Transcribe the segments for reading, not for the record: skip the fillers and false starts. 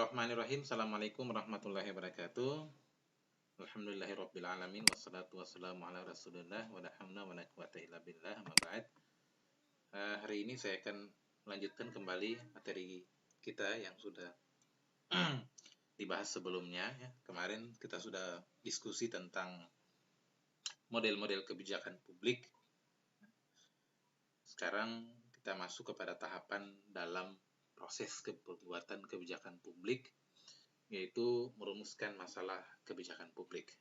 Bismillahirrahmanirrahim. Assalamualaikum warahmatullahi wabarakatuh. Alhamdulillahirabbil alamin wassalatu wassalamu ala Rasulillah wa la haula wa la quwata illa billah. Amma ba'd. Hari ini saya akan melanjutkan kembali materi kita yang sudah dibahas sebelumnya ya. Kemarin kita sudah diskusi tentang model-model kebijakan publik. Sekarang kita masuk kepada tahapan dalam proses pembuatan kebijakan publik, yaitu merumuskan masalah kebijakan publik.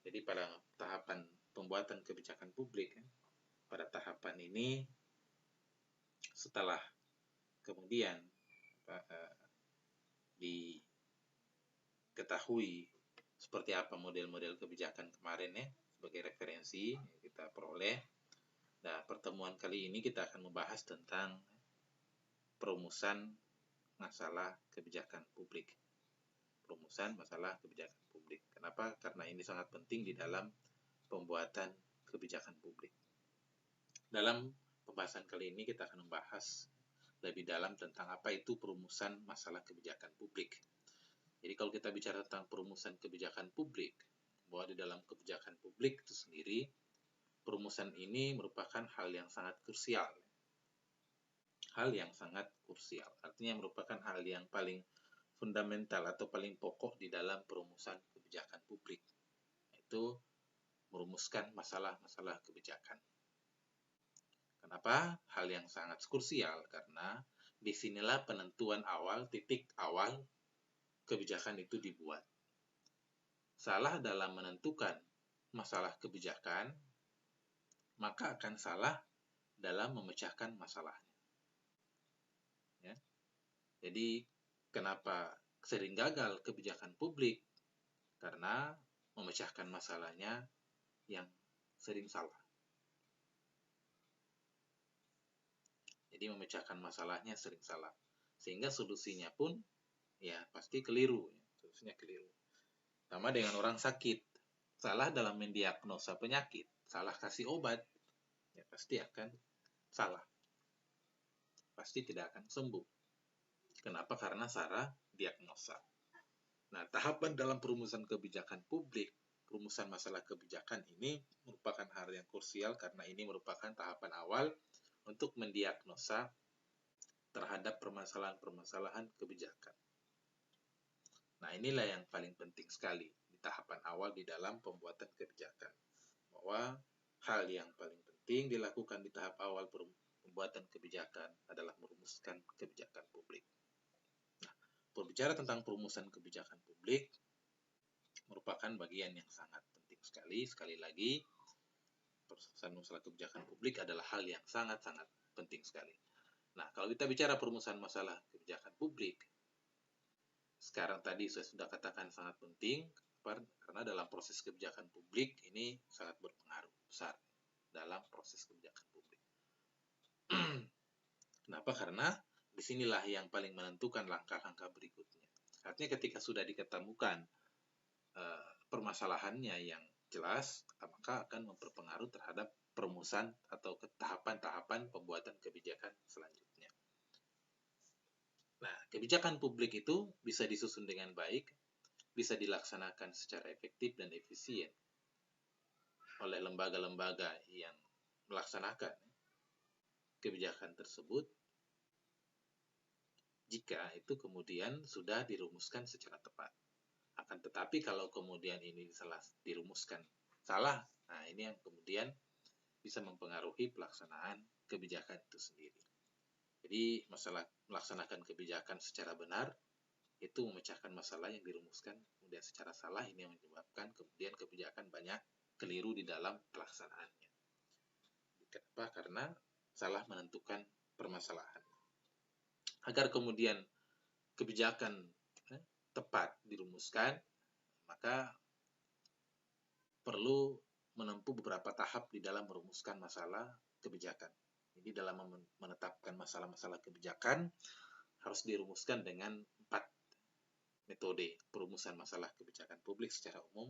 Jadi pada tahapan pembuatan kebijakan publik, pada tahapan ini setelah kemudian diketahui seperti apa model-model kebijakan kemarin ya, sebagai referensi kita peroleh. Nah, pertemuan kali ini kita akan membahas tentang perumusan masalah kebijakan publik. Perumusan masalah kebijakan publik. Kenapa? Karena ini sangat penting di dalam pembuatan kebijakan publik. Dalam pembahasan kali ini kita akan membahas lebih dalam tentang apa itu perumusan masalah kebijakan publik. Jadi kalau kita bicara tentang perumusan kebijakan publik, bahwa di dalam kebijakan publik itu sendiri, perumusan ini merupakan hal yang sangat krusial. Hal yang sangat krusial, artinya merupakan hal yang paling fundamental atau paling pokok di dalam perumusan kebijakan publik, yaitu merumuskan masalah-masalah kebijakan. Kenapa hal yang sangat krusial? Karena disinilah penentuan awal, titik awal kebijakan itu dibuat. Salah dalam menentukan masalah kebijakan, maka akan salah dalam memecahkan masalahnya. Ya. Jadi kenapa sering gagal kebijakan publik? Karena memecahkan masalahnya yang sering salah. Jadi memecahkan masalahnya sering salah. Sehingga solusinya pun ya pasti keliru. Solusinya keliru. Sama dengan orang sakit. Salah dalam mendiagnosa penyakit. Salah kasih obat. Ya pasti akan salah. Pasti tidak akan sembuh. Kenapa? Karena salah diagnosa. Nah, tahapan dalam perumusan kebijakan publik, perumusan masalah kebijakan ini merupakan hal yang krusial karena ini merupakan tahapan awal untuk mendiagnosa terhadap permasalahan-permasalahan kebijakan. Nah, inilah yang paling penting sekali di tahapan awal di dalam pembuatan kebijakan. Bahwa hal yang paling penting dilakukan di tahap awal pembuatan kebijakan adalah merumuskan kebijakan publik. Nah, berbicara tentang perumusan kebijakan publik merupakan bagian yang sangat penting sekali. Sekali lagi, perumusan masalah kebijakan publik adalah hal yang sangat-sangat penting sekali. Nah, kalau kita bicara perumusan masalah kebijakan publik, sekarang tadi saya sudah katakan sangat penting, karena dalam proses kebijakan publik ini sangat berpengaruh besar dalam proses kebijakan publik. Kenapa? Karena disinilah yang paling menentukan langkah-langkah berikutnya. Artinya ketika sudah diketemukan permasalahannya yang jelas, maka akan memperpengaruh terhadap perumusan atau tahapan-tahapan pembuatan kebijakan selanjutnya. Nah, kebijakan publik itu bisa disusun dengan baik, bisa dilaksanakan secara efektif dan efisien oleh lembaga-lembaga yang melaksanakan kebijakan tersebut jika itu kemudian sudah dirumuskan secara tepat. Akan tetapi kalau kemudian ini dirumuskan salah, nah ini yang kemudian bisa mempengaruhi pelaksanaan kebijakan itu sendiri. Jadi masalah melaksanakan kebijakan secara benar itu memecahkan masalah yang dirumuskan kemudian secara salah, ini yang menyebabkan kemudian kebijakan banyak keliru di dalam pelaksanaannya. Kenapa? Karena salah menentukan permasalahan. Agar kemudian kebijakan tepat dirumuskan, maka perlu menempuh beberapa tahap di dalam merumuskan masalah kebijakan. Jadi dalam menetapkan masalah-masalah kebijakan harus dirumuskan dengan 4 metode perumusan masalah kebijakan publik secara umum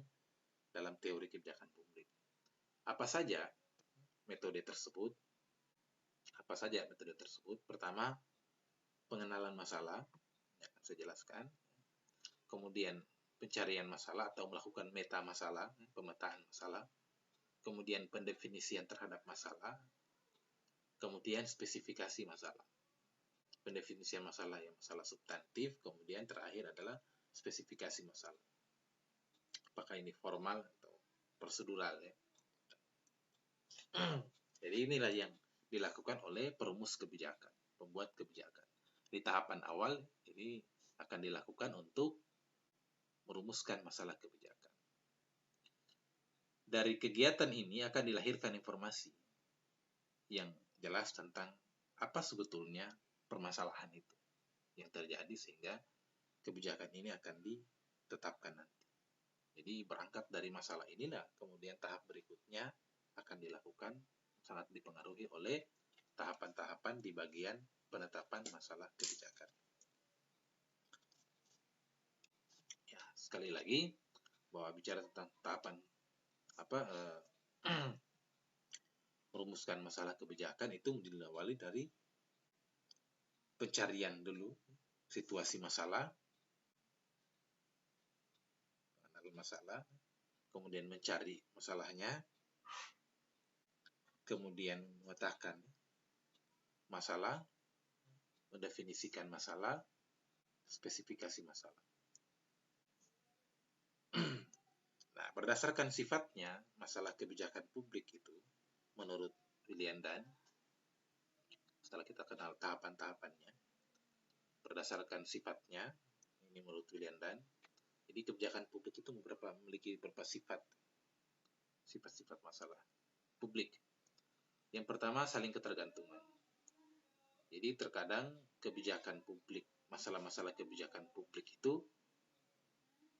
dalam teori kebijakan publik. Apa saja metode tersebut? Pertama, pengenalan masalah. saya jelaskan. Kemudian pencarian masalah atau melakukan meta masalah, pemetaan masalah. Kemudian pendefinisian terhadap masalah. Kemudian spesifikasi masalah. Pendefinisian masalah yang masalah substantif, kemudian terakhir adalah spesifikasi masalah. Apakah ini formal atau prosedural ya. Jadi inilah yang dilakukan oleh perumus kebijakan, pembuat kebijakan. Di tahapan awal ini akan dilakukan untuk merumuskan masalah kebijakan. Dari kegiatan ini akan dilahirkan informasi yang jelas tentang apa sebetulnya permasalahan itu yang terjadi sehingga kebijakan ini akan ditetapkan nanti. Jadi berangkat dari masalah inilah kemudian tahap berikutnya akan dilakukan, sangat dipengaruhi oleh tahapan-tahapan di bagian penetapan masalah kebijakan. Ya, sekali lagi bahwa bicara tentang tahapan merumuskan masalah kebijakan itu diawali dari pencarian dulu situasi masalah, mengenal masalah, kemudian mencari masalahnya, kemudian memetakan masalah, mendefinisikan masalah, spesifikasi masalah. Nah, berdasarkan sifatnya, masalah kebijakan publik itu, menurut William Dunn, setelah kita kenal tahapan-tahapannya, berdasarkan sifatnya, ini menurut William Dunn, jadi kebijakan publik itu memiliki beberapa sifat-sifat masalah publik. Yang pertama, saling ketergantungan. Jadi terkadang kebijakan publik, masalah-masalah kebijakan publik itu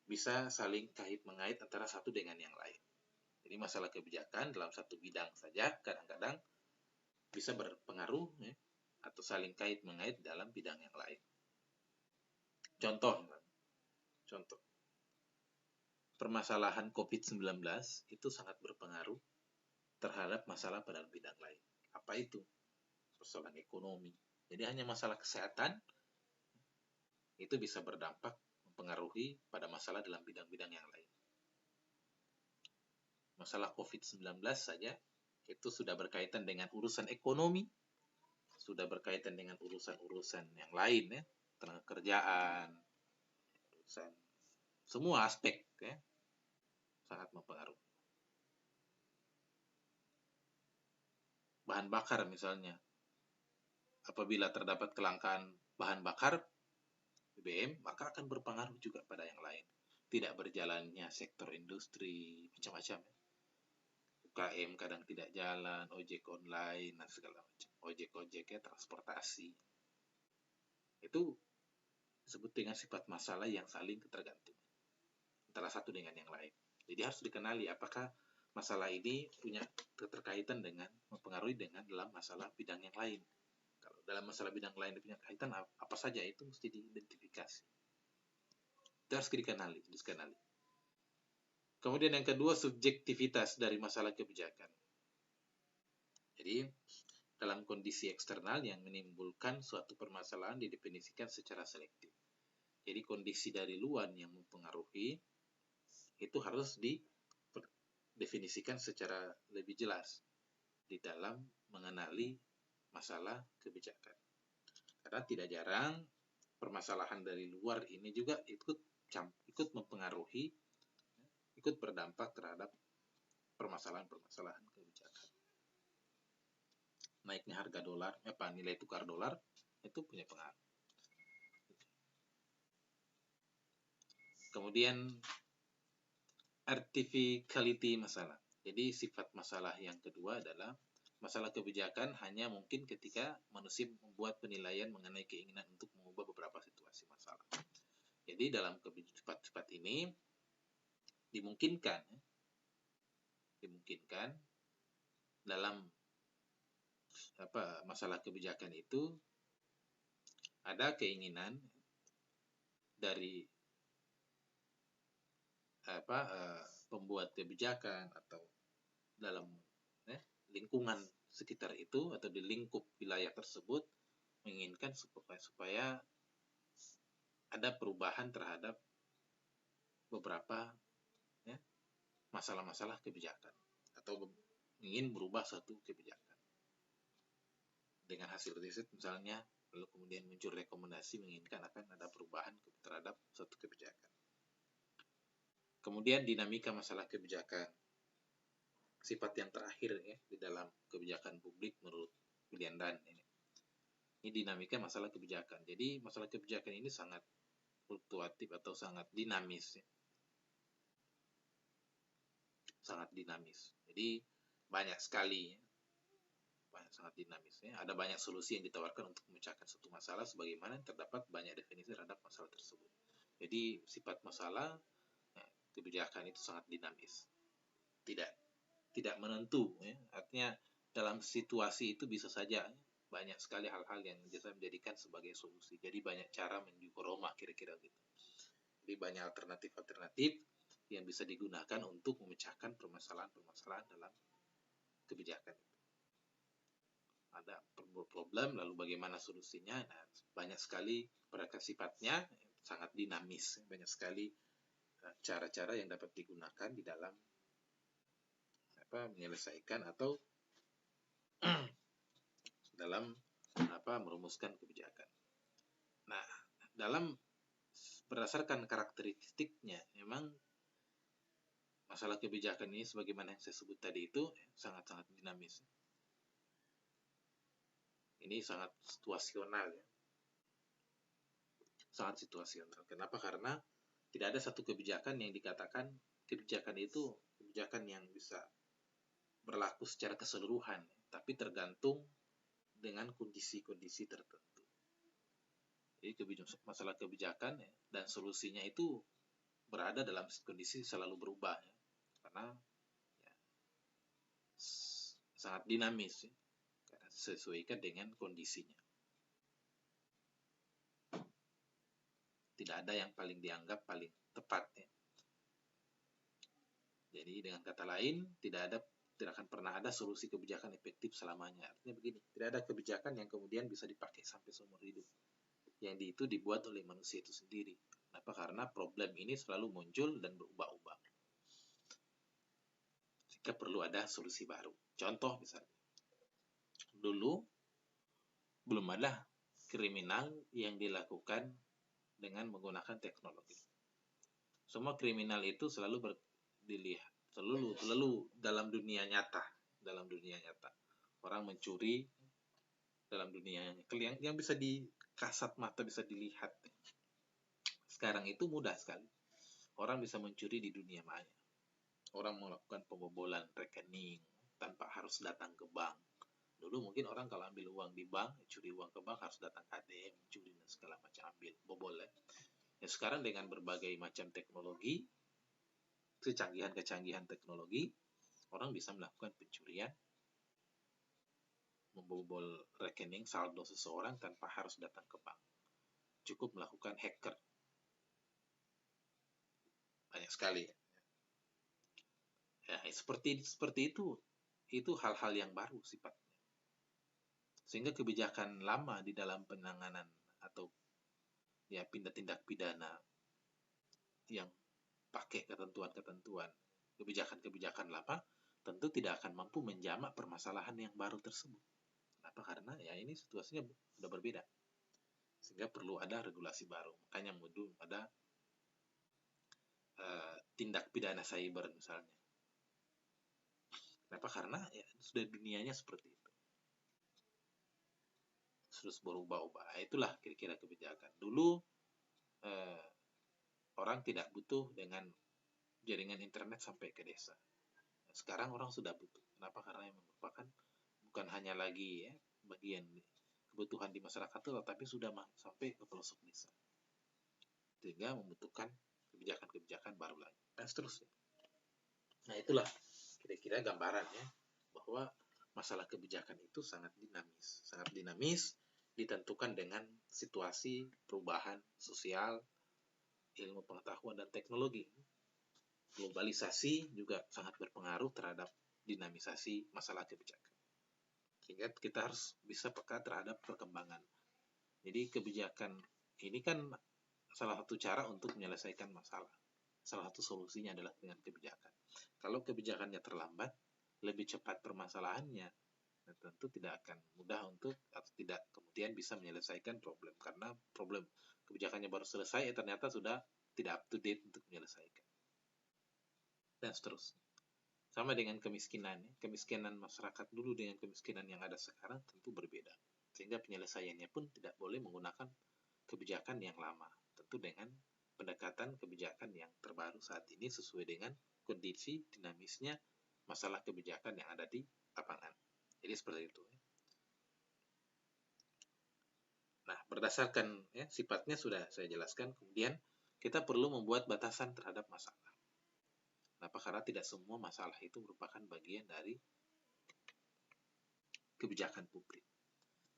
bisa saling kait-mengait antara satu dengan yang lain. Jadi masalah kebijakan dalam satu bidang saja kadang-kadang bisa berpengaruh ya, atau saling kait-mengait dalam bidang yang lain. Contoh, permasalahan COVID-19 itu sangat berpengaruh terhadap masalah pada bidang lain. Apa itu? Persoalan ekonomi. Jadi hanya masalah kesehatan itu bisa berdampak mempengaruhi pada masalah dalam bidang-bidang yang lain. Masalah COVID-19 saja itu sudah berkaitan dengan urusan ekonomi, sudah berkaitan dengan urusan-urusan yang lain ya, tenaga kerjaan, urusan semua aspek ya, sangat mempengaruhi. Bahan bakar misalnya, apabila terdapat kelangkaan bahan bakar BBM, maka akan berpengaruh juga pada yang lain. Tidak berjalannya sektor industri, macam-macam. UKM kadang tidak jalan, ojek online, dan segala macam. Ojek-ojek ya, transportasi. Itu disebut dengan sifat masalah yang saling ketergantungan antara satu dengan yang lain. Jadi harus dikenali apakah masalah ini punya keterkaitan dengan, mempengaruhi dengan dalam masalah bidang yang lain. Kalau dalam masalah bidang lain punya kaitan apa saja itu mesti diidentifikasi. Itu harus dikenali. Kemudian yang kedua, subjektivitas dari masalah kebijakan. Jadi dalam kondisi eksternal yang menimbulkan suatu permasalahan didefinisikan secara selektif. Jadi kondisi dari luar yang mempengaruhi itu harus didefinisikan secara lebih jelas di dalam mengenali masalah kebijakan. Karena tidak jarang permasalahan dari luar ini juga ikut mempengaruhi, ikut berdampak terhadap permasalahan-permasalahan kebijakan. Naiknya harga dolar, nilai tukar dolar itu punya pengaruh. Kemudian artificiality masalah. Jadi sifat masalah yang kedua adalah masalah kebijakan hanya mungkin ketika manusia membuat penilaian mengenai keinginan untuk mengubah beberapa situasi masalah. Jadi dalam sifat-sifat ini dimungkinkan dalam masalah kebijakan itu ada keinginan dari pembuat kebijakan atau dalam lingkungan sekitar itu atau di lingkup wilayah tersebut menginginkan supaya ada perubahan terhadap beberapa ya, masalah-masalah kebijakan atau ingin berubah suatu kebijakan. Dengan hasil riset misalnya, lalu kemudian muncul rekomendasi menginginkan akan ada perubahan terhadap suatu kebijakan. Kemudian dinamika masalah kebijakan. Sifat yang terakhir ya di dalam kebijakan publik menurut William Dunn ini. Ini dinamika masalah kebijakan. Jadi masalah kebijakan ini sangat fluktuatif atau sangat dinamis ya. Sangat dinamis. Jadi banyak sekali ya. Sangat dinamis ya. Ada banyak solusi yang ditawarkan untuk memecahkan suatu masalah sebagaimana terdapat banyak definisi terhadap masalah tersebut. Jadi sifat masalah ya, kebijakan itu sangat dinamis. Tidak menentu ya. Artinya dalam situasi itu bisa saja ya, banyak sekali hal-hal yang bisa menjadikan sebagai solusi. Jadi banyak cara menuju ke Roma kira-kira gitu. Jadi banyak alternatif-alternatif yang bisa digunakan untuk memecahkan permasalahan-permasalahan dalam kebijakan. Ada problem, lalu bagaimana solusinya. Nah, banyak sekali pada sifatnya sangat dinamis. Banyak sekali cara-cara yang dapat digunakan di dalam menyelesaikan atau dalam merumuskan kebijakan. Nah, berdasarkan karakteristiknya, memang masalah kebijakan ini sebagaimana yang saya sebut tadi itu sangat-sangat dinamis. Ini sangat situasional ya. Sangat situasional. Kenapa? Karena tidak ada satu kebijakan yang dikatakan kebijakan itu kebijakan yang bisa berlaku secara keseluruhan, tapi tergantung dengan kondisi-kondisi tertentu. Jadi masalah kebijakan ya, dan solusinya itu berada dalam kondisi selalu berubah ya. Karena ya, sangat dinamis ya. Karena sesuaikan dengan kondisinya. Tidak ada yang paling dianggap paling tepat ya. Jadi dengan kata lain tidak akan pernah ada solusi kebijakan efektif selamanya. Artinya begini, tidak ada kebijakan yang kemudian bisa dipakai sampai seumur hidup. Yang itu dibuat oleh manusia itu sendiri. Kenapa? Karena problem ini selalu muncul dan berubah-ubah. Sehingga perlu ada solusi baru. Contoh misalnya, dulu belum ada kriminal yang dilakukan dengan menggunakan teknologi. Semua kriminal itu selalu dilihat, selalu dalam dunia nyata. Orang mencuri dalam dunia yang bisa dikasat mata, bisa dilihat. Sekarang itu mudah sekali. Orang bisa mencuri di dunia maya. Orang melakukan pembobolan rekening tanpa harus datang ke bank. Dulu mungkin orang kalau ambil uang di bank, curi uang ke bank harus datang ke ATM, curi dan segala macam, ambil, bobol ya. Sekarang dengan berbagai macam teknologi, kecanggihan teknologi, orang bisa melakukan pencurian, membobol rekening saldo seseorang tanpa harus datang ke bank. Cukup melakukan hacker. Banyak sekali. Ya, seperti itu hal-hal yang baru sifatnya. Sehingga kebijakan lama di dalam penanganan atau ya tindak pidana yang pakai ketentuan-ketentuan kebijakan lama tentu tidak akan mampu menjamak permasalahan yang baru tersebut. Kenapa? Karena ya ini situasinya sudah berbeda. Sehingga perlu ada regulasi baru. Makanya muncul ada tindak pidana cyber misalnya. Kenapa? Karena ya sudah dunianya seperti itu. Terus berubah-ubah. Itulah kira-kira kebijakan. Dulu orang tidak butuh dengan jaringan internet sampai ke desa. Sekarang orang sudah butuh. Kenapa? Karena yang merupakan bukan hanya lagi ya bagian kebutuhan di masyarakat itu, tapi sudah sampai ke pelosok desa. Sehingga membutuhkan kebijakan-kebijakan baru lagi. Dan seterusnya. Nah itulah kira-kira gambarannya bahwa masalah kebijakan itu sangat dinamis, ditentukan dengan situasi perubahan sosial, ilmu pengetahuan dan teknologi. Globalisasi juga sangat berpengaruh terhadap dinamisasi masalah kebijakan. Sehingga kita harus bisa peka terhadap perkembangan. Jadi kebijakan ini kan salah satu cara untuk menyelesaikan masalah. Salah satu solusinya adalah dengan kebijakan. Kalau kebijakannya terlambat, lebih cepat permasalahannya, tentu tidak akan mudah untuk atau tidak kemudian bisa menyelesaikan problem, karena problem kebijakannya baru selesai ternyata sudah tidak up to date untuk menyelesaikan, dan seterusnya. Sama dengan kemiskinan, kemiskinan masyarakat dulu dengan kemiskinan yang ada sekarang tentu berbeda, sehingga penyelesaiannya pun tidak boleh menggunakan kebijakan yang lama, tentu dengan pendekatan kebijakan yang terbaru saat ini sesuai dengan kondisi dinamisnya masalah kebijakan yang ada di lapangan. Jadi seperti itu. Nah, berdasarkan sifatnya sudah saya jelaskan, kemudian kita perlu membuat batasan terhadap masalah. Kenapa? Karena tidak semua masalah itu merupakan bagian dari kebijakan publik.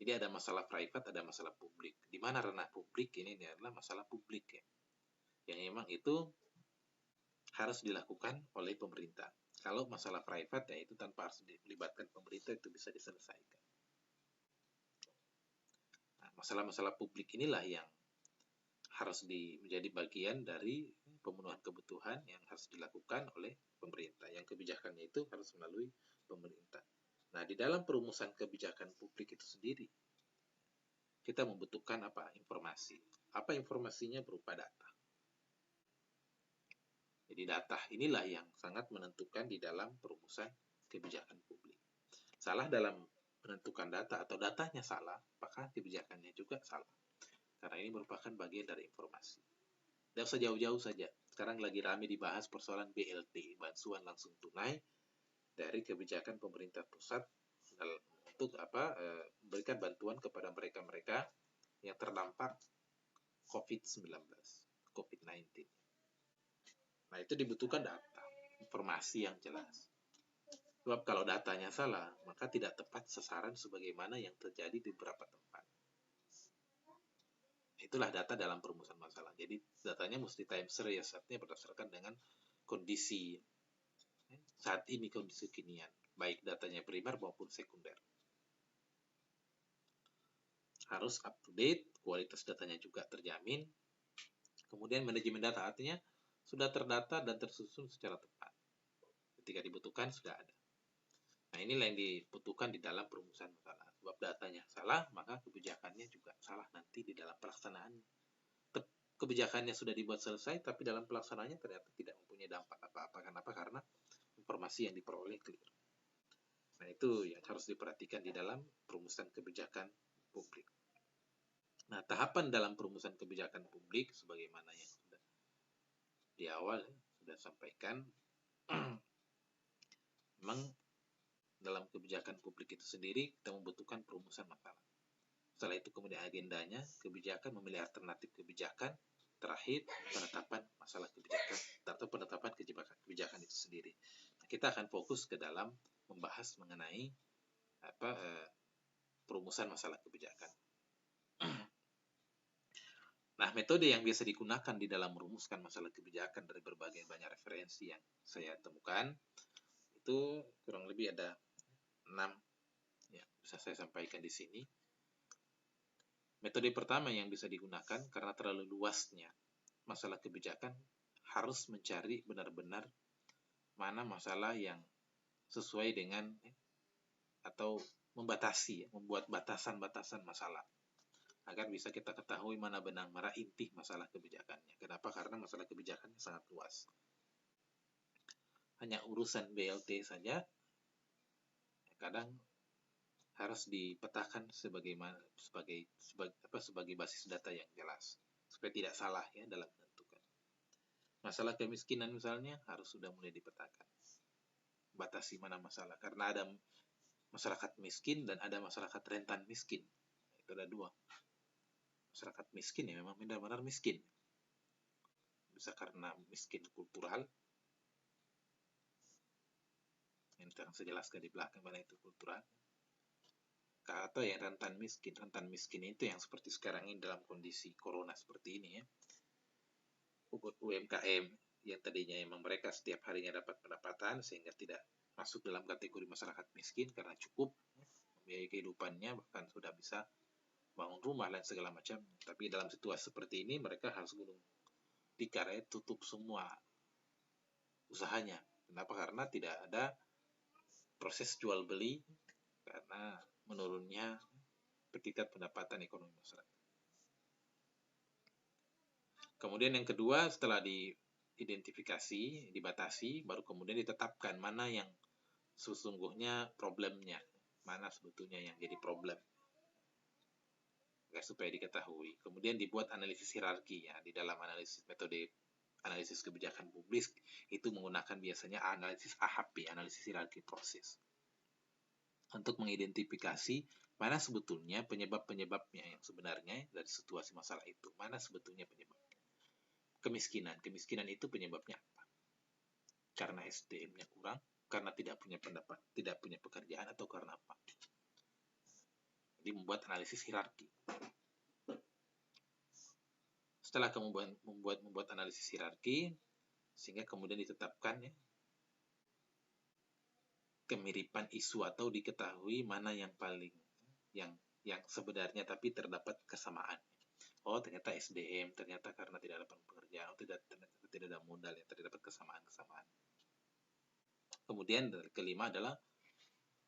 Jadi ada masalah private, ada masalah publik. Di mana ranah publik ini adalah masalah publik ya. Yang memang itu harus dilakukan oleh pemerintah. Kalau masalah private ya itu tanpa harus dilibatkan pemerintah itu bisa diselesaikan. Nah, masalah-masalah publik inilah yang harus menjadi bagian dari pemenuhan kebutuhan yang harus dilakukan oleh pemerintah. Yang kebijakannya itu harus melalui pemerintah. Nah, di dalam perumusan kebijakan publik itu sendiri, kita membutuhkan apa? Informasi. Apa informasinya? Berupa data. Jadi data inilah yang sangat menentukan di dalam perumusan kebijakan publik. Salah dalam menentukan data atau datanya salah, maka kebijakannya juga salah. Karena ini merupakan bagian dari informasi. Tidak usah jauh-jauh saja. Sekarang lagi ramai dibahas persoalan BLT, bantuan langsung tunai dari kebijakan pemerintah pusat untuk memberikan bantuan kepada mereka-mereka yang terdampak COVID-19. Nah, itu dibutuhkan data, informasi yang jelas. Sebab kalau datanya salah, maka tidak tepat sasaran sebagaimana yang terjadi di beberapa tempat. Itulah data dalam perumusan masalah. Jadi datanya mesti time series, artinya berdasarkan dengan kondisi saat ini, kondisi kekinian, baik datanya primer maupun sekunder. Harus up to date, kualitas datanya juga terjamin. Kemudian manajemen data artinya sudah terdata dan tersusun secara tepat. Ketika dibutuhkan sudah ada. Nah, inilah yang dibutuhkan di dalam perumusan masalah. Sebab datanya salah, maka kebijakannya juga salah nanti di dalam pelaksanaannya. Kebijakannya sudah dibuat selesai, tapi dalam pelaksanaannya ternyata tidak mempunyai dampak apa-apa. Kenapa? Karena informasi yang diperoleh keliru. Nah, itu yang harus diperhatikan di dalam perumusan kebijakan publik. Nah, tahapan dalam perumusan kebijakan publik, sebagaimana yang sudah di awal sudah sampaikan, memang dalam kebijakan publik itu sendiri kita membutuhkan perumusan masalah. Setelah itu kemudian agendanya, kebijakan, memilih alternatif kebijakan, terakhir penetapan masalah kebijakan atau penetapan kebijakan itu sendiri. Nah, kita akan fokus ke dalam membahas mengenai perumusan masalah kebijakan. Nah, metode yang biasa digunakan di dalam merumuskan masalah kebijakan dari berbagai banyak referensi yang saya temukan itu kurang lebih ada 6 ya, bisa saya sampaikan di sini. Metode pertama yang bisa digunakan karena terlalu luasnya masalah kebijakan, harus mencari benar-benar mana masalah yang sesuai dengan atau membatasi, membuat batasan-batasan masalah agar bisa kita ketahui mana benang merah inti masalah kebijakannya. Kenapa? Karena masalah kebijakannya sangat luas. Hanya urusan BLT saja kadang harus dipetakan sebagai basis data yang jelas supaya tidak salah ya dalam menentukan. Masalah kemiskinan misalnya harus sudah mulai dipetakan. Batasi mana masalah, karena ada masyarakat miskin dan ada masyarakat rentan miskin. Itu ada dua. Masyarakat miskin ya memang benar-benar miskin. Bisa karena miskin kultural, yang akan saya jelaskan di belakang mana itu kultural. Atau yang rentan miskin. Rentan miskin itu yang seperti sekarang ini dalam kondisi corona seperti ini ya. UMKM yang tadinya memang mereka setiap harinya dapat pendapatan sehingga tidak masuk dalam kategori masyarakat miskin karena cukup membiayai kehidupannya, bahkan sudah bisa bangun rumah dan segala macam. Tapi dalam situasi seperti ini mereka harus gulung tikar, tutup semua usahanya. Kenapa? Karena tidak ada proses jual beli, karena menurunnya tingkat pendapatan ekonomi masyarakat. Kemudian yang kedua, setelah diidentifikasi, dibatasi, baru kemudian ditetapkan mana yang sesungguhnya problemnya, mana sebetulnya yang jadi problem, supaya diketahui. Kemudian dibuat analisis hierarki, ya. Di dalam metode analisis kebijakan publik itu menggunakan biasanya analisis AHP, analisis hierarki proses, untuk mengidentifikasi mana sebetulnya penyebab-penyebabnya yang sebenarnya dari situasi masalah itu, mana sebetulnya penyebabnya. Kemiskinan itu penyebabnya apa? Karena SDM-nya kurang, karena tidak punya pendapat, tidak punya pekerjaan, atau karena apa? Jadi membuat analisis hierarki. Setelah kamu membuat analisis hierarki, sehingga kemudian ditetapkan, ya, kemiripan isu atau diketahui mana yang paling yang sebenarnya tapi terdapat kesamaan. Oh, ternyata SDM, ternyata karena tidak dapat pekerjaan, ternyata tidak ada modal, yang terdapat kesamaan-kesamaan. Kemudian kelima adalah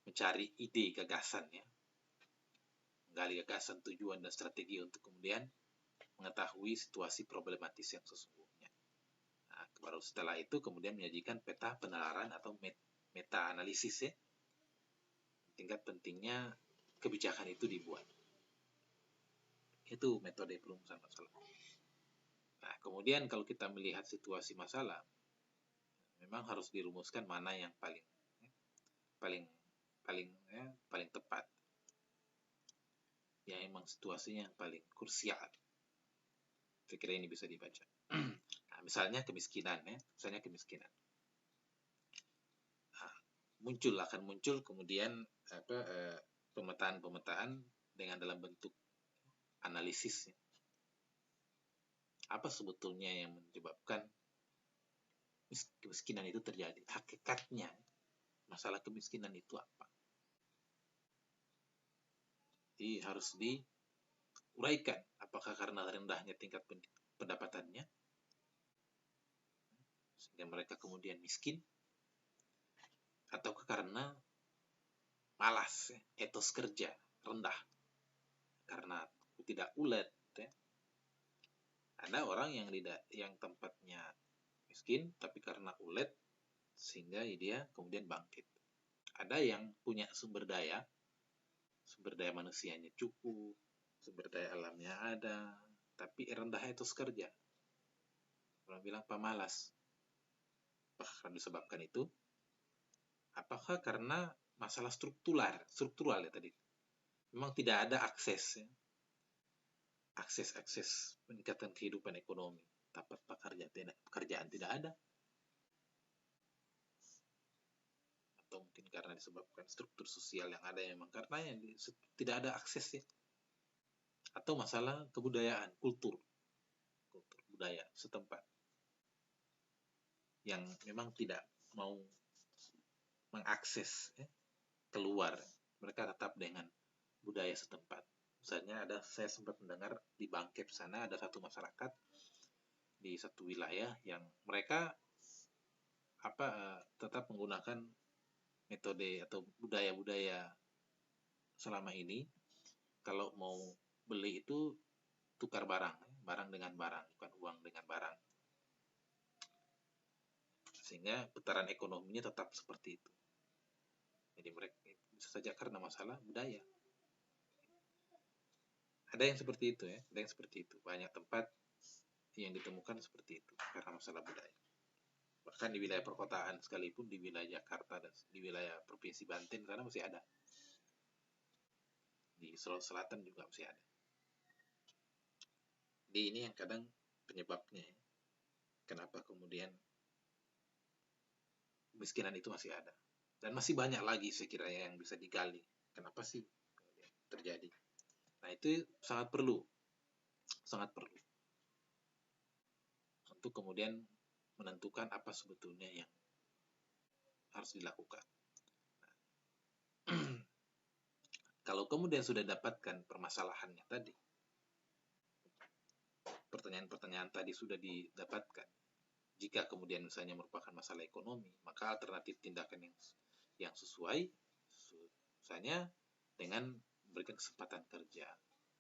mencari ide, gagasan, ya. Menggali gagasan, tujuan, dan strategi untuk kemudian mengetahui situasi problematis yang sesungguhnya. Nah, baru setelah itu kemudian menyajikan peta penalaran atau meta-analisis, ya. Tingkat pentingnya kebijakan itu dibuat. Itu metode perumusan masalah. Nah, kemudian kalau kita melihat situasi masalah, memang harus dirumuskan mana yang paling tepat. Yang emang situasinya yang paling krusial. Saya kira ini bisa dibaca. Nah, misalnya kemiskinan, ya. Misalnya kemiskinan. Nah, akan muncul kemudian pemetaan dengan dalam bentuk analisis, ya. Apa sebetulnya yang menyebabkan kemiskinan itu terjadi? Hakikatnya, masalah kemiskinan itu apa? Jadi harus diuraikan. Apakah karena rendahnya tingkat pendapatannya, sehingga mereka kemudian miskin, atau karena malas, ya, etos kerja rendah, karena tidak ulet, ya. Ada orang yang tempatnya miskin, tapi karena ulet, sehingga dia kemudian bangkit. Ada yang punya sumber daya manusianya cukup, sumber daya alamnya ada, tapi rendah etos kerja. Orang bilang pemalas. Apakah disebabkan itu? Apakah karena masalah struktural, ya tadi? Memang tidak ada akses, ya. Akses meningkatkan kehidupan ekonomi, dapat pekerjaan tidak ada, atau mungkin karena disebabkan struktur sosial yang ada, memang karena yang tidak ada akses, ya. Atau masalah kebudayaan, kultur budaya setempat yang memang tidak mau mengakses, ya, keluar, mereka tetap dengan budaya setempat. Misalnya saya sempat mendengar di Bangkep sana ada satu masyarakat di satu wilayah yang mereka tetap menggunakan metode atau budaya-budaya selama ini. Kalau mau beli itu tukar barang dengan barang, bukan uang dengan barang. Sehingga putaran ekonominya tetap seperti itu. Jadi mereka bisa saja karena masalah budaya. Ada yang seperti itu, ya, ada yang seperti itu. Banyak tempat yang ditemukan seperti itu karena masalah budaya. Bahkan di wilayah perkotaan sekalipun, di wilayah Jakarta dan di wilayah Provinsi Banten sana masih ada. Di Sulawesi Selatan juga masih ada. Jadi ini yang kadang penyebabnya, ya. Kenapa kemudian kemiskinan itu masih ada. Dan masih banyak lagi saya kira yang bisa digali. Kenapa sih terjadi? Nah, itu sangat perlu untuk kemudian menentukan apa sebetulnya yang harus dilakukan. Kalau kemudian sudah dapatkan permasalahannya tadi, pertanyaan-pertanyaan tadi sudah didapatkan, jika kemudian misalnya merupakan masalah ekonomi, maka alternatif tindakan yang sesuai, misalnya dengan memberikan kesempatan kerja,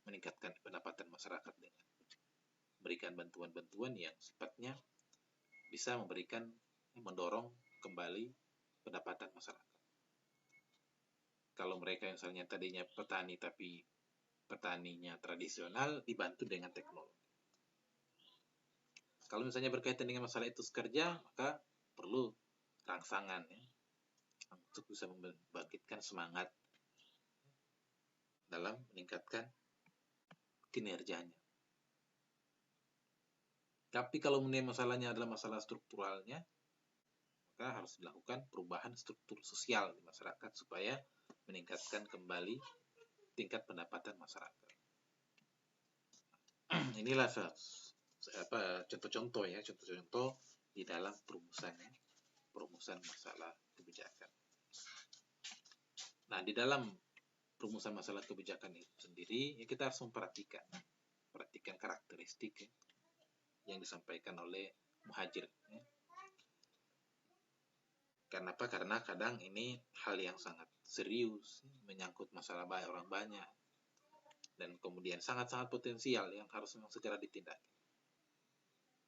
meningkatkan pendapatan masyarakat dengan memberikan bantuan-bantuan yang sifatnya bisa mendorong kembali pendapatan masyarakat. Kalau mereka misalnya tadinya petani tapi petaninya tradisional, dibantu dengan teknologi. Kalau misalnya berkaitan dengan masalah etos kerja, maka perlu rangsangan ya, untuk bisa membangkitkan semangat dalam meningkatkan kinerjanya. Tapi kalau masalahnya adalah masalah strukturalnya, maka harus dilakukan perubahan struktur sosial di masyarakat supaya meningkatkan kembali tingkat pendapatan masyarakat. Inilah contoh-contoh ya, contoh-contoh di dalam perumusan masalah kebijakan. Nah, di dalam perumusan masalah kebijakan itu sendiri, ya kita harus perhatikan karakteristik ya, yang disampaikan oleh Muhajir. Ya. Kenapa? Karena kadang ini hal yang sangat serius, menyangkut masalah orang banyak, dan kemudian sangat-sangat potensial yang harus memang segera ditindaki.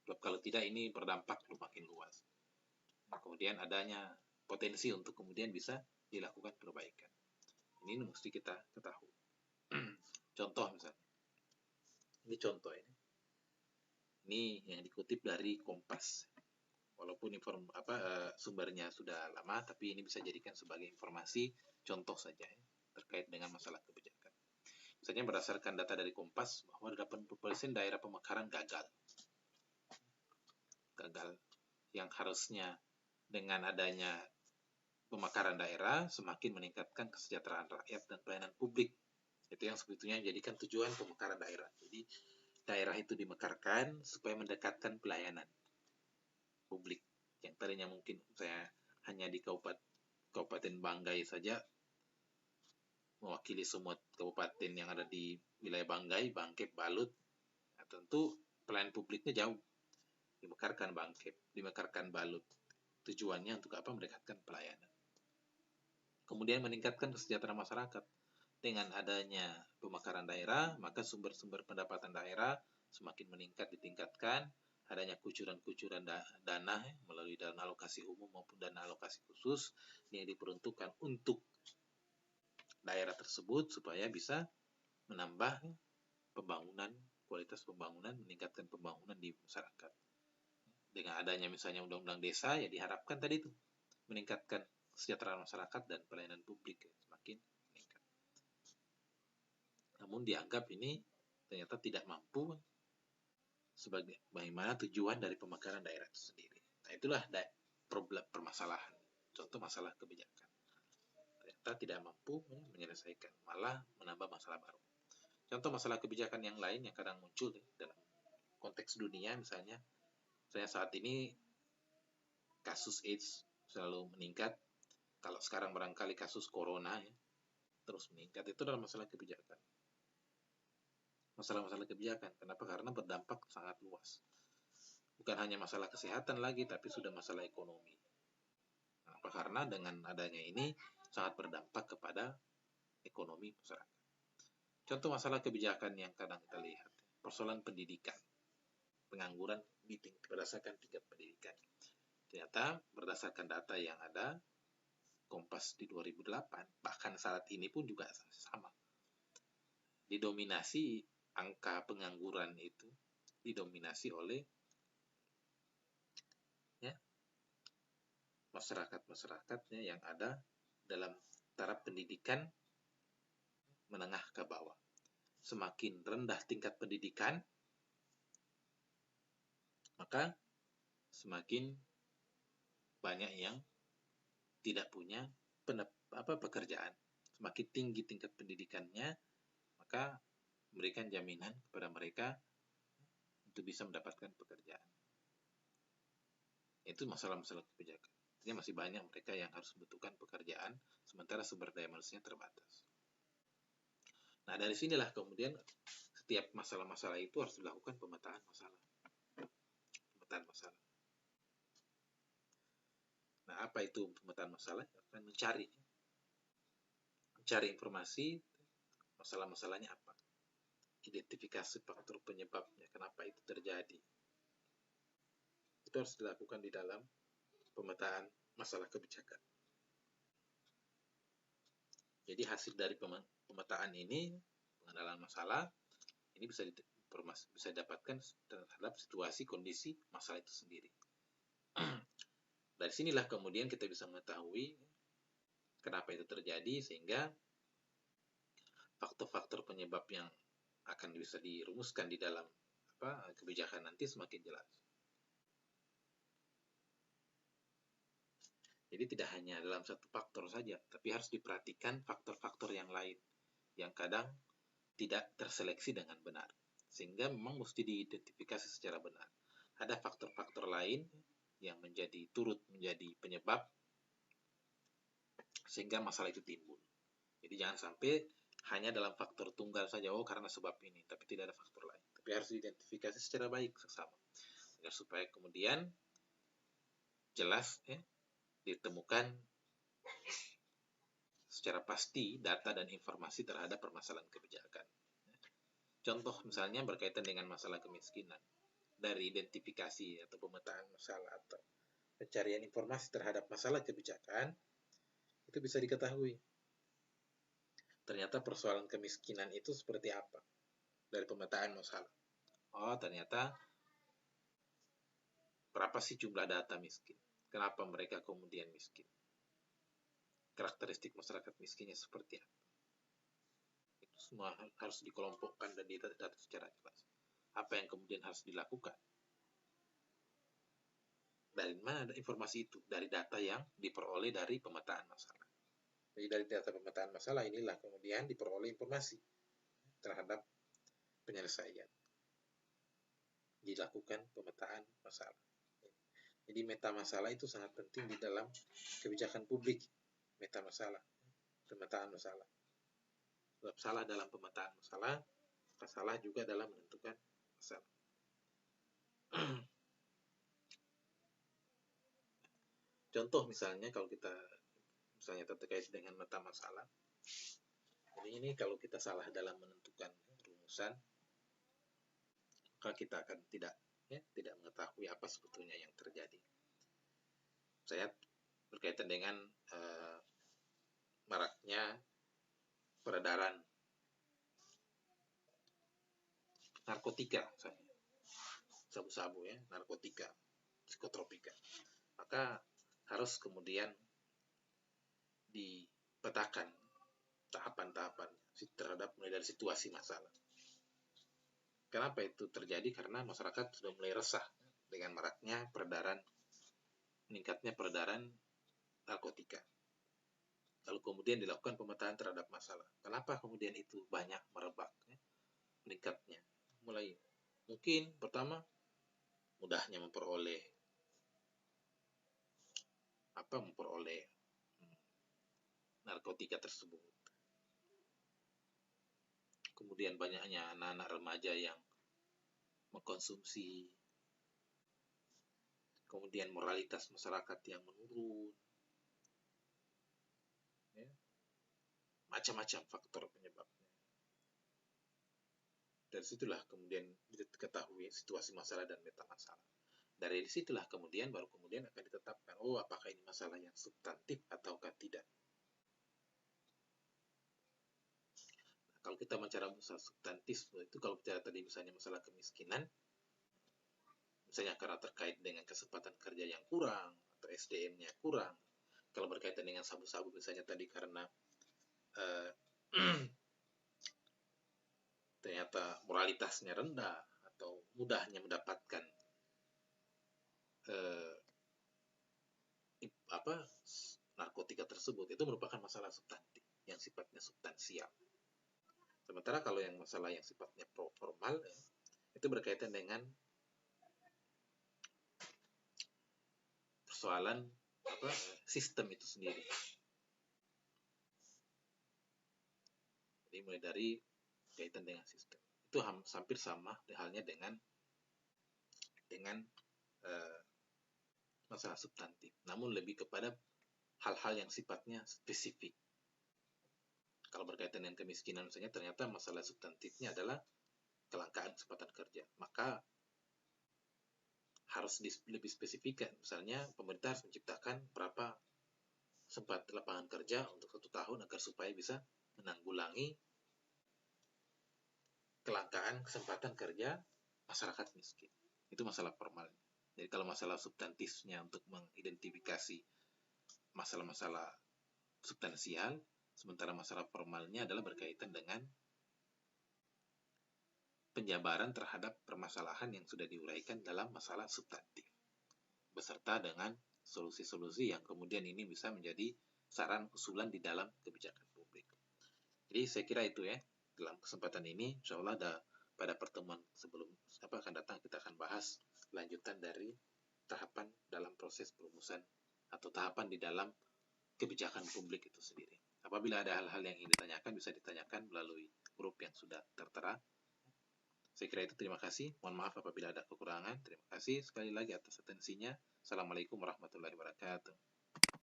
Kalau tidak, ini berdampak makin luas. Nah, kemudian adanya potensi untuk kemudian bisa dilakukan perbaikan. Ini mesti kita ketahui. Contoh misalnya, ini contoh ini. Ini yang dikutip dari Kompas. Walaupun sumbernya sudah lama, tapi ini bisa jadikan sebagai informasi contoh saja ya, terkait dengan masalah kebijakan. Misalnya berdasarkan data dari Kompas bahwa 80% daerah pemekaran gagal, yang harusnya dengan adanya pemekaran daerah semakin meningkatkan kesejahteraan rakyat dan pelayanan publik. Itu yang sebetulnya menjadikan tujuan pemekaran daerah. Jadi daerah itu dimekarkan supaya mendekatkan pelayanan publik yang tadinya mungkin saya hanya di Kabupaten Banggai saja mewakili semua kabupaten yang ada di wilayah Banggai, Bangkep, Balut. Nah, tentu pelayanan publiknya jauh. Dimekarkan Bangkep, dimekarkan Balut. Tujuannya untuk apa? Mendekatkan pelayanan. Kemudian meningkatkan kesejahteraan masyarakat. Dengan adanya pemekaran daerah, maka sumber-sumber pendapatan daerah semakin meningkat, ditingkatkan. Adanya kucuran-kucuran dana melalui dana alokasi umum maupun dana alokasi khusus yang diperuntukkan untuk daerah tersebut supaya bisa menambah pembangunan, kualitas pembangunan, meningkatkan pembangunan di masyarakat. Dengan adanya misalnya undang-undang desa, ya diharapkan tadi itu meningkatkan kesejahteraan masyarakat dan pelayanan publik semakin meningkat. Namun dianggap ini ternyata tidak mampu sebagai bagaimana tujuan dari pemekaran daerah itu sendiri. Nah, itulah problem permasalahan. Contoh masalah kebijakan. Ternyata tidak mampu menyelesaikan, malah menambah masalah baru. Contoh masalah kebijakan yang lain yang kadang muncul dalam konteks dunia misalnya saat ini kasus AIDS selalu meningkat. Kalau sekarang barangkali kasus corona ya, terus meningkat, itu adalah masalah kebijakan. Masalah-masalah kebijakan. Kenapa? Karena berdampak sangat luas. Bukan hanya masalah kesehatan lagi, tapi sudah masalah ekonomi. Kenapa? Karena dengan adanya ini sangat berdampak kepada ekonomi masyarakat. Contoh masalah kebijakan yang kadang kita lihat, persoalan pendidikan, pengangguran berdasarkan tingkat pendidikan. Ternyata berdasarkan data yang ada, Kompas di 2008, bahkan saat ini pun juga sama. Didominasi angka pengangguran itu didominasi oleh masyarakat-masyarakatnya yang ada dalam taraf pendidikan menengah ke bawah. Semakin rendah tingkat pendidikan, maka semakin banyak yang tidak punya pekerjaan. Semakin tinggi tingkat pendidikannya, maka memberikan jaminan kepada mereka untuk bisa mendapatkan pekerjaan. Itu masalah-masalah kebijakan. Masih banyak mereka yang harus membutuhkan pekerjaan, sementara sumber daya manusianya terbatas. Nah, dari sinilah kemudian setiap masalah-masalah itu harus dilakukan pemetaan masalah. Pemetaan masalah. Nah, apa itu pemetaan masalah? Akan mencari informasi masalah-masalahnya apa. Identifikasi faktor penyebabnya, kenapa itu terjadi. Itu harus dilakukan di dalam pemetaan masalah kebijakan. Jadi hasil dari pemetaan ini, pengenalan masalah, ini bisa didapatkan terhadap situasi, kondisi masalah itu sendiri. Dari sinilah kemudian kita bisa mengetahui kenapa itu terjadi, sehingga faktor-faktor penyebab yang akan bisa dirumuskan di dalam kebijakan nanti semakin jelas. Jadi tidak hanya dalam satu faktor saja, tapi harus diperhatikan faktor-faktor yang lain yang kadang tidak terseleksi dengan benar. Sehingga memang mesti diidentifikasi secara benar. Ada faktor-faktor lain yang turut menjadi penyebab sehingga masalah itu timbul. Jadi jangan sampai hanya dalam faktor tunggal saja, karena sebab ini, tapi tidak ada faktor lain. Tapi harus diidentifikasi secara baik seksama, agar supaya kemudian jelas ditemukan secara pasti data dan informasi terhadap permasalahan kebijakan. Contoh misalnya berkaitan dengan masalah kemiskinan. Dari identifikasi atau pemetaan masalah atau pencarian informasi terhadap masalah kebijakan, itu bisa diketahui ternyata persoalan kemiskinan itu seperti apa dari pemetaan masalah. Ternyata berapa sih jumlah data miskin? Kenapa mereka kemudian miskin? Karakteristik masyarakat miskinnya seperti apa? Itu semua harus dikelompokkan dan didata secara jelas. Apa yang kemudian harus dilakukan? Dari mana ada informasi itu? Dari data yang diperoleh dari pemetaan masalah. Jadi dari data pemetaan masalah inilah kemudian diperoleh informasi terhadap penyelesaian. Dilakukan pemetaan masalah. Jadi meta masalah itu sangat penting di dalam kebijakan publik. Meta masalah, pemetaan masalah. Sebab salah dalam pemetaan masalah, salah juga dalam menentukan masalah. Contoh misalnya kalau kita terkait dengan meta masalah, jadi ini kalau kita salah dalam menentukan rumusan, maka kita akan tidak mengetahui apa sebetulnya yang terjadi. Saya berkaitan dengan maraknya peredaran narkotika, misalnya sabu-sabu narkotika, psikotropika. Maka harus kemudian dipetakan tahapan-tahapan terhadap mulai dari situasi masalah. Kenapa itu terjadi? Karena masyarakat sudah mulai resah dengan maraknya meningkatnya peredaran narkotika. Lalu kemudian dilakukan pemetaan terhadap masalah. Kenapa kemudian itu banyak merebak, meningkatnya? Mulai mungkin pertama mudahnya memperoleh narkotika tersebut. Kemudian banyaknya anak-anak remaja yang mengkonsumsi. Kemudian moralitas masyarakat yang menurun. Macam-macam faktor penyebabnya. Dari situlah kemudian diketahui situasi masalah dan meta masalah. Dari situlah kemudian baru akan ditetapkan, apakah ini masalah yang substantif ataukah tidak. Kalau kita bicara masalah substantif, itu kalau bicara tadi misalnya masalah kemiskinan, misalnya karena terkait dengan kesempatan kerja yang kurang, atau SDM-nya kurang. Kalau berkaitan dengan sabu-sabu misalnya tadi karena ternyata moralitasnya rendah, atau mudahnya mendapatkan narkotika tersebut, itu merupakan masalah substantif yang sifatnya substansial. Sementara kalau yang masalah yang sifatnya formal, itu berkaitan dengan persoalan sistem itu sendiri. Jadi mulai dari berkaitan dengan sistem. Itu hampir sama halnya dengan eh, masalah substantif, namun lebih kepada hal-hal yang sifatnya spesifik. Kalau berkaitan dengan kemiskinan misalnya, ternyata masalah substantifnya adalah kelangkaan kesempatan kerja, maka harus lebih spesifikkan. Misalnya pemerintah harus menciptakan berapa sempat lapangan kerja untuk 1 tahun agar supaya bisa menanggulangi kelangkaan kesempatan kerja masyarakat miskin. Itu masalah formal. Jadi kalau masalah substantifnya untuk mengidentifikasi masalah-masalah substansial, sementara masalah formalnya adalah berkaitan dengan penjabaran terhadap permasalahan yang sudah diuraikan dalam masalah substantif, beserta dengan solusi-solusi yang kemudian ini bisa menjadi saran usulan di dalam kebijakan publik. Jadi saya kira itu ya, dalam kesempatan ini insya Allah pada pertemuan sebelum akan datang kita akan bahas lanjutan dari tahapan dalam proses perumusan atau tahapan di dalam kebijakan publik itu sendiri. Apabila ada hal-hal yang ingin ditanyakan, bisa ditanyakan melalui grup yang sudah tertera. Saya kira itu, terima kasih. Mohon maaf apabila ada kekurangan. Terima kasih sekali lagi atas atensinya. Assalamualaikum warahmatullahi wabarakatuh.